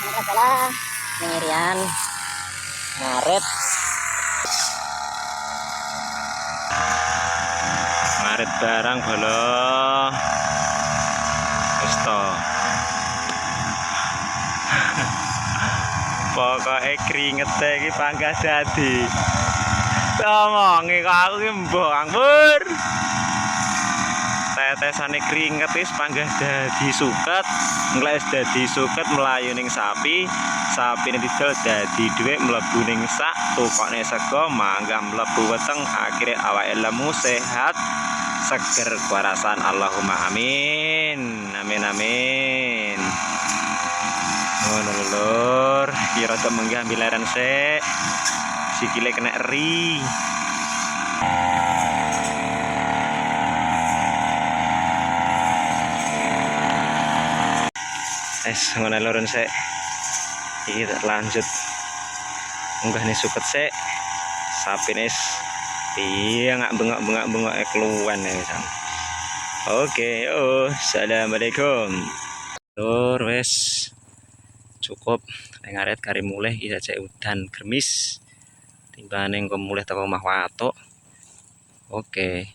Ini adalah pengirian ngarit barang bolo isto pokoknya keringetnya ini panggah jadi ngomongi kok aku ini mbok anggur tetesane keringet wis panggah dadi suket ngles dadi suket melayu ning sapi ini didol dadi dhuwit mlebu ning sak tukokne sego mangga mlebu weteng akhire awake lemu sehat seger kuarasan Allahumma amin amin amin ngono lur kira rada menggah bilaran sik sikile kena eri ngono lurun sik iki lanjut munggah nih suket sik sapine iya nggak bengok keluan ya misal. Oke assalamualaikum lur wes cukup ngaret kari mulih iki saja udan germis timbane engko mulih teko omah watuk. Oke